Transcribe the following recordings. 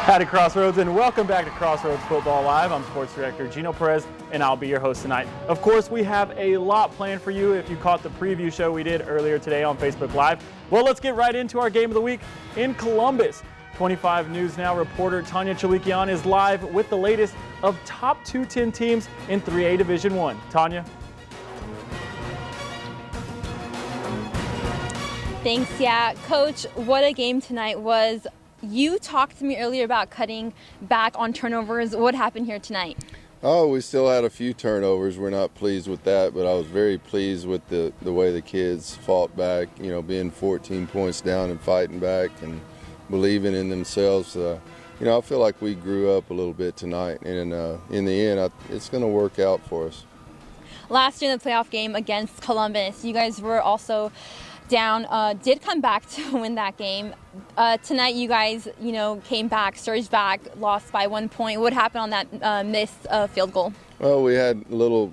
Howdy Crossroads, and welcome back to Crossroads Football Live. I'm Sports Director Gino Perez, and I'll be your host tonight. Of course, we have a lot planned for you if you caught the preview show we did earlier today on Facebook Live. Well, let's get right into our game of the week in Columbus. 25 News Now reporter Tanya Chalikian is live with the latest of top 210 teams in 3A Division I. Tanya? Thanks, yeah. Coach, what a game tonight was. You talked to me earlier about cutting back on turnovers. What happened here tonight? Oh, we still had a few turnovers. We're not pleased with that, but I was very pleased with the way the kids fought back, you know, being 14 points down and fighting back and believing in themselves. You know, I feel like we grew up a little bit tonight, and in the end, it's going to work out for us. Last year in the playoff game against Columbus, you guys were also down, did come back to win that game. Tonight you guys, came back, surged back, lost by 1 point. What happened on that missed field goal? Well, we had a little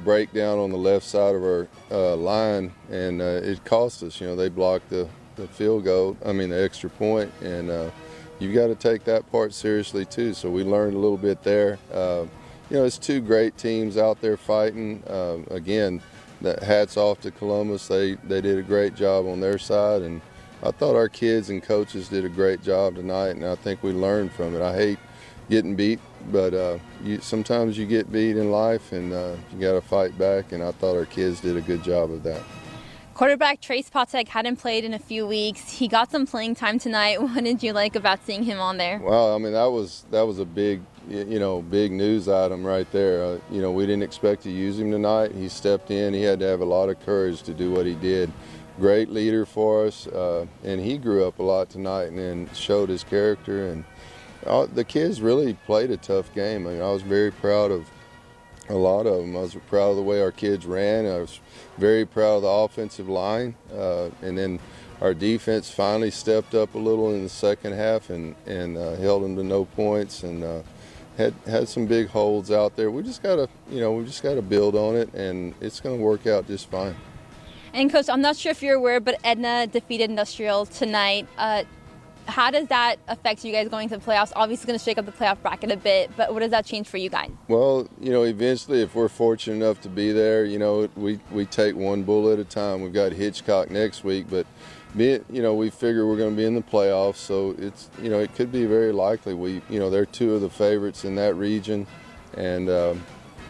breakdown on the left side of our line, and it cost us. You know, they blocked the field goal, the extra point, and you've got to take that part seriously too. So we learned a little bit there. It's two great teams out there fighting. Again, hats off to Columbus. They did a great job on their side, and I thought our kids and coaches did a great job tonight, and I think we learned from it. I hate getting beat, but sometimes you get beat in life, and you got to fight back, and I thought our kids did a good job of that. Quarterback Trace Patek hadn't played in a few weeks. He got some playing time tonight. What did you like about seeing him on there? Well, that was a big news item right there. We didn't expect to use him tonight. He stepped in. He had to have a lot of courage to do what he did. Great leader for us, and he grew up a lot tonight and showed his character. And the kids really played a tough game. I was very proud of a lot of them. I was proud of the way our kids ran. I was very proud of the offensive line, and then our defense finally stepped up a little in the second half and held them to no points and had some big holds out there. We just gotta build on it, and it's gonna work out just fine. And Coach, I'm not sure if you're aware, but Edna defeated Industrial tonight. How does that affect you guys going to the playoffs? Obviously, it's going to shake up the playoff bracket a bit, but what does that change for you guys? Well, eventually, if we're fortunate enough to be there, we take one bull at a time. We've got Hitchcock next week, but we figure we're going to be in the playoffs, so it's it could be very likely. They're two of the favorites in that region, and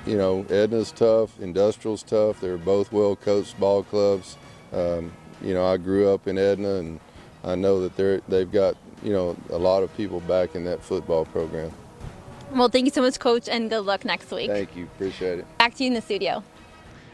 Edna's tough, Industrial's tough. They're both well-coached ball clubs. I grew up in Edna, and I know that they've got a lot of people back in that football program. Well, thank you so much, Coach, and good luck next week. Thank you. Appreciate it. Back to you in the studio.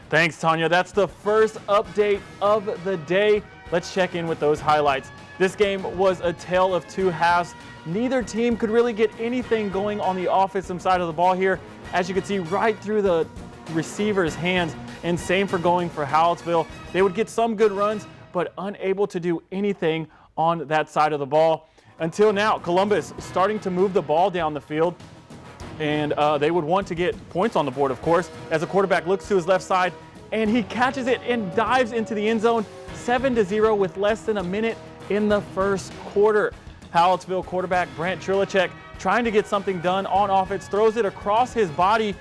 Thanks, Tanya. That's the first update of the day. Let's check in with those highlights. This game was a tale of two halves. Neither team could really get anything going on the offensive side of the ball here. As you can see, right through the receiver's hands, and same for going for Hallettsville. They would get some good runs, but unable to do anything on that side of the ball. Until now, Columbus starting to move the ball down the field, and they would want to get points on the board, of course, as the quarterback looks to his left side, and he catches it and dives into the end zone, 7-0 with less than a minute in the first quarter. Hallettsville quarterback Brant Trilicek trying to get something done on offense, throws it across his body,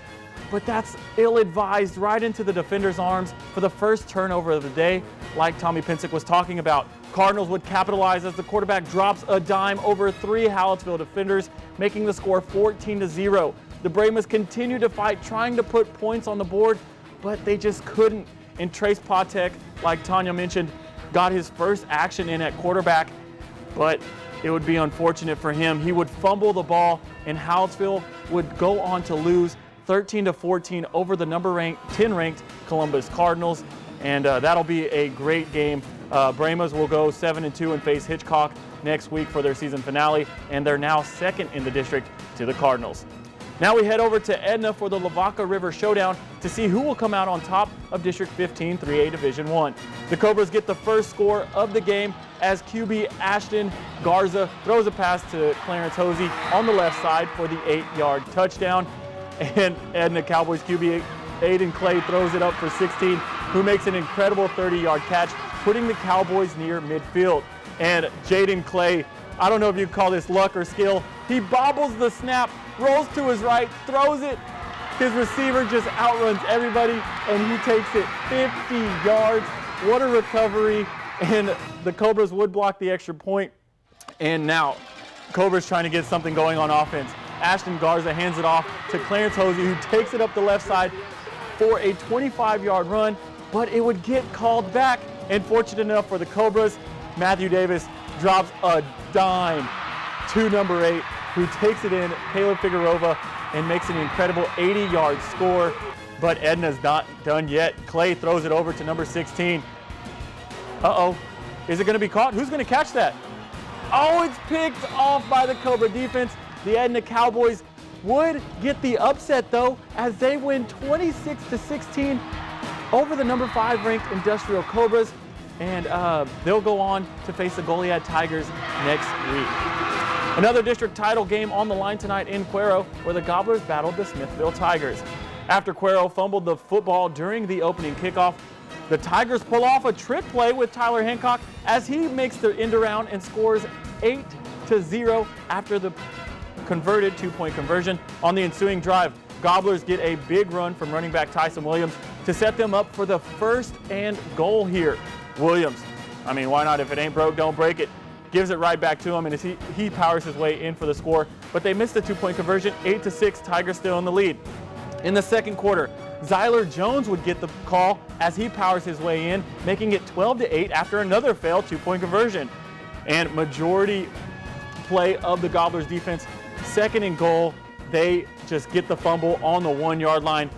but that's ill-advised right into the defender's arms for the first turnover of the day, like Tommy Pensick was talking about. Cardinals would capitalize as the quarterback drops a dime over three Hallettsville defenders, making the score 14-0. The Brahmas continue to fight, trying to put points on the board, but they just couldn't. And Trace Patek, like Tanya mentioned, got his first action in at quarterback, but it would be unfortunate for him. He would fumble the ball, and Hallettsville would go on to lose 13-14 over the number 10 ranked Columbus Cardinals, and that'll be a great game. Brahmas will go 7-2 and face Hitchcock next week for their season finale, and they're now second in the district to the Cardinals. Now we head over to Edna for the Lavaca River Showdown to see who will come out on top of District 15 3A Division I. The Cobras get the first score of the game as QB Ashton Garza throws a pass to Clarence Hosey on the left side for the 8-yard touchdown. And Edna Cowboys QB Aiden Clay throws it up for 16, who makes an incredible 30-yard catch, putting the Cowboys near midfield. And Jaden Clay, I don't know if you call this luck or skill, He bobbles the snap, rolls to his right, throws it. His receiver just outruns everybody, and he takes it 50 yards. What a recovery. And the Cobras would block the extra point. And now, Cobras trying to get something going on offense. Ashton Garza hands it off to Clarence Hosey, who takes it up the left side for a 25-yard run, but it would get called back. And fortunate enough for the Cobras, Matthew Davis drops a dime to number 8, who takes it in, Caleb Figueroa, and makes an incredible 80-yard score. But Edna's not done yet. Clay throws it over to number 16. Uh-oh, is it gonna be caught? Who's gonna catch that? Oh, it's picked off by the Cobra defense. The Edna Cowboys would get the upset though, as they win 26-16 over the number 5 ranked Industrial Cobras. And they'll go on to face the Goliad Tigers next week. Another district title game on the line tonight in Cuero, where the Gobblers battled the Smithville Tigers. After Cuero fumbled the football during the opening kickoff, the Tigers pull off a trick play with Tyler Hancock as he makes the end around and scores 8-0 after the converted 2-point conversion. On the ensuing drive, Gobblers get a big run from running back Tyson Williams to set them up for the first and goal here. Williams, I mean, why not? If it ain't broke, don't break it. Gives it right back to him, and as he powers his way in for the score. But they missed the 2-point conversion, 8-6, Tigers still in the lead. In the second quarter, Zyler Jones would get the call as he powers his way in, making it 12-8 after another failed 2-point conversion. And majority play of the Gobblers defense, second and goal, they just get the fumble on the 1-yard line.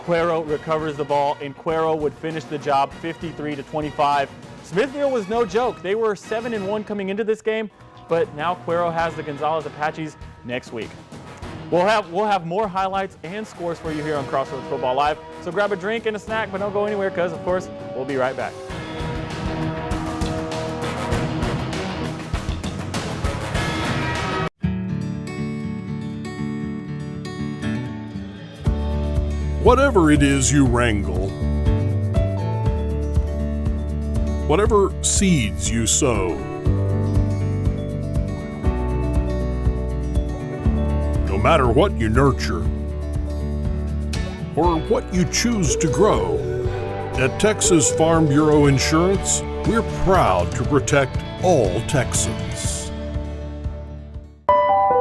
Cuero recovers the ball, and Cuero would finish the job 53-25. Smithville was no joke. They were 7-1 coming into this game, but now Cuero has the Gonzales Apaches next week. We'll have more highlights and scores for you here on Crossroads Football Live. So grab a drink and a snack, but don't go anywhere because, of course, we'll be right back. Whatever it is you wrangle, whatever seeds you sow, no matter what you nurture or what you choose to grow, at Texas Farm Bureau Insurance, we're proud to protect all Texans.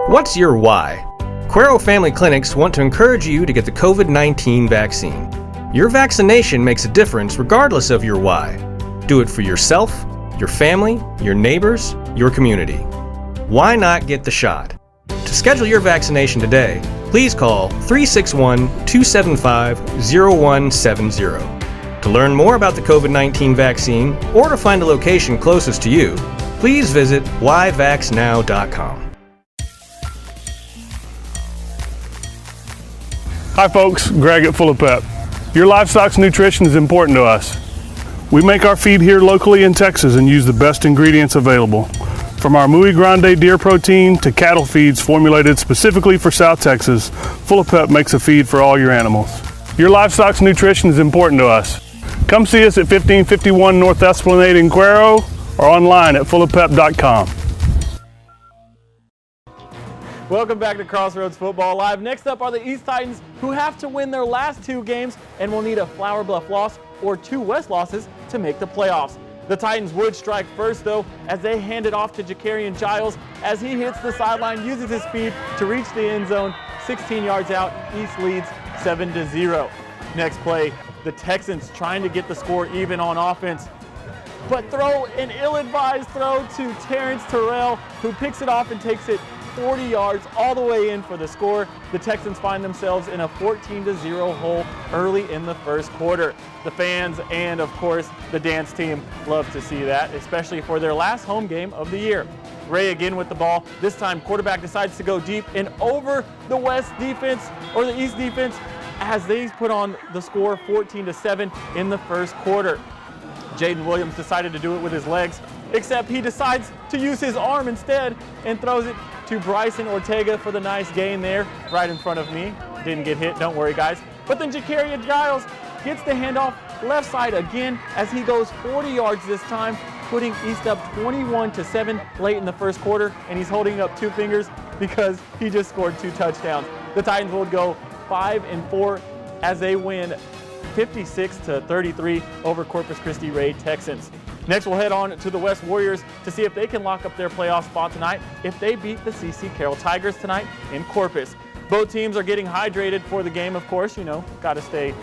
What's your why? Cuero Family Clinics want to encourage you to get the COVID-19 vaccine. Your vaccination makes a difference regardless of your why. Do it for yourself, your family, your neighbors, your community. Why not get the shot? To schedule your vaccination today, please call 361-275-0170. To learn more about the COVID-19 vaccine or to find a location closest to you, please visit yvaxnow.com. Hi folks, Greg at Full of Pep. Your livestock's nutrition is important to us. We make our feed here locally in Texas and use the best ingredients available. From our Muy Grande deer protein to cattle feeds formulated specifically for South Texas, Full of Pep makes a feed for all your animals. Your livestock's nutrition is important to us. Come see us at 1551 North Esplanade in Cuero or online at fullofpep.com. Welcome back to Crossroads Football Live. Next up are the East Titans, who have to win their last 2 games and will need a Flower Bluff loss or 2 West losses to make the playoffs. The Titans would strike first, though, as they hand it off to Jakarian Giles as he hits the sideline, uses his speed to reach the end zone. 16 yards out, East leads 7-0. Next play, the Texans trying to get the score even on offense, but throw an ill-advised throw to Terrence Terrell, who picks it off and takes it 40 yards all the way in for the score. The Texans find themselves in a 14-0 hole early in the first quarter. The fans and, of course, the dance team love to see that, especially for their last home game of the year. Ray again with the ball. This time, quarterback decides to go deep and over the West defense, or the East defense, as they put on the score 14-7 in the first quarter. Jaden Williams decided to do it with his legs, except he decides to use his arm instead and throws it to Bryson Ortega for the nice gain there, right in front of me. Didn't get hit, don't worry guys. But then Jakarian Giles gets the handoff left side again as he goes 40 yards this time putting East up 21-7 late in the first quarter, and he's holding up 2 fingers because he just scored 2 touchdowns. The Titans will go 5-4 as they win 56-33 over Corpus Christi Ray Texans. Next, we'll head on to the West Warriors to see if they can lock up their playoff spot tonight if they beat the CC Carroll Tigers tonight in Corpus. Both teams are getting hydrated for the game, of course. You know, got to stay.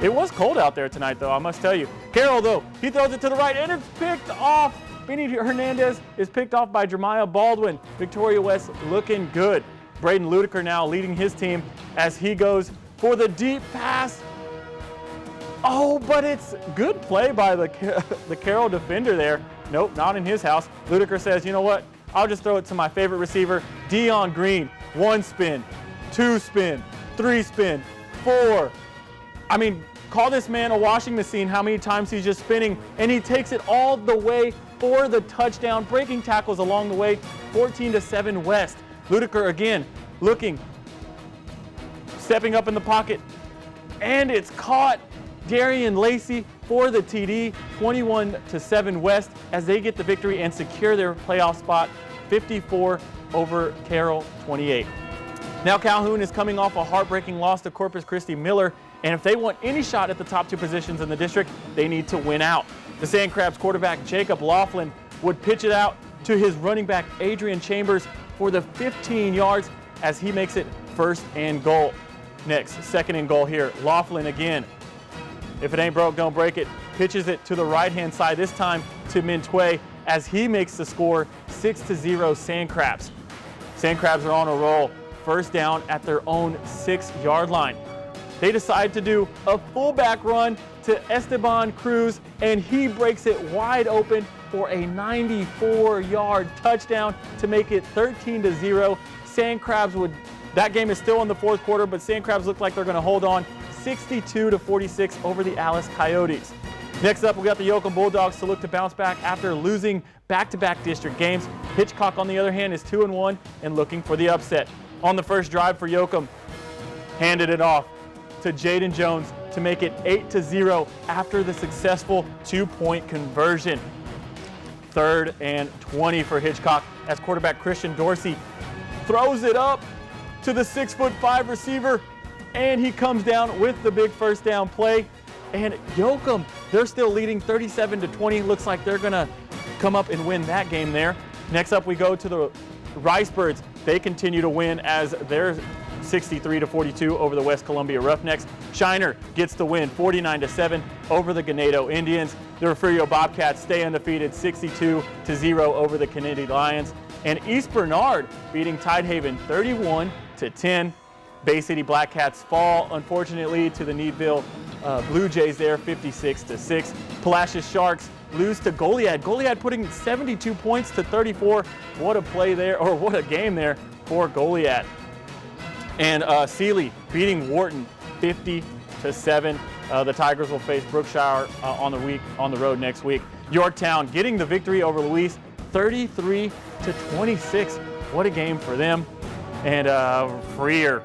It was cold out there tonight, though, I must tell you. Carroll, though, he throws it to the right, and it's picked off. Benny Hernandez is picked off by Jeremiah Baldwin. Victoria West looking good. Braden Ludiker now leading his team as he goes for the deep pass. Oh, but it's good play by the Carroll defender there. Nope, not in his house. Ludiker says, you know what? I'll just throw it to my favorite receiver, Dion Green. 1 spin, 2 spin, 3 spin, 4. I mean, call this man a washing machine, how many times he's just spinning, and he takes it all the way for the touchdown, breaking tackles along the way, 14-7 West. Ludiker again, looking, stepping up in the pocket, and it's caught. Darian Lacey for the TD, 21-7 West as they get the victory and secure their playoff spot, 54 over Carroll 28. Now Calhoun is coming off a heartbreaking loss to Corpus Christi Miller, and if they want any shot at the top 2 positions in the district, they need to win out. The Sandcrabs quarterback Jacob Laughlin would pitch it out to his running back Adrian Chambers for the 15 yards as he makes it 1st and goal. Next, 2nd and goal here. Laughlin again. If it ain't broke, don't break it. Pitches it to the right-hand side, this time to Mintway as he makes the score 6-0 Sandcrabs. Sandcrabs are on a roll. 1st down at their own 6-yard line. They decide to do a fullback run to Esteban Cruz, and he breaks it wide open for a 94-yard touchdown to make it 13-0. Sandcrabs would, that game is still in the 4th quarter, but Sandcrabs look like they're going to hold on 62-46 over the Alice Coyotes. Next up, we got the Yokon Bulldogs to look to bounce back after losing back-to-back district games. Hitchcock, on the other hand, is 2-1 and looking for the upset. On the first drive for Yokon, handed it off to Jaden Jones to make it 8-0 after the successful 2-point conversion. 3rd and 20 for Hitchcock as quarterback Christian Dorsey throws it up to the 6'5" receiver, and he comes down with the big 1st down play. And Yokon, they're still leading 37-20. Looks like they're going to come up and win that game there. Next up, we go to the Ricebirds. They continue to win as they're 63-42 over the West Columbia Roughnecks. Shiner gets the win 49-7 over the Ganado Indians. The Refugio Bobcats stay undefeated 62-0 over the Kennedy Lions. And East Bernard beating Tidehaven 31-10. Bay City Black Cats fall, unfortunately, to the Needville Blue Jays there, 56-6. Palacios Sharks lose to Goliad. Goliad putting 72 points to 34. What a play there, or what a game there for Goliad. And Sealy beating Wharton 50-7. The Tigers will face Brookshire on the road next week. Yorktown getting the victory over Louise, 33-26. What a game for them. And Freer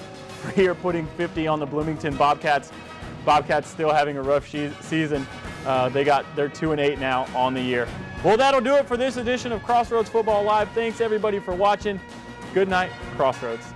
putting 50 on the Bloomington Bobcats. Bobcats still having a rough season. They're 2-8 now on the year. Well, that'll do it for this edition of Crossroads Football Live. Thanks everybody for watching. Good night, Crossroads.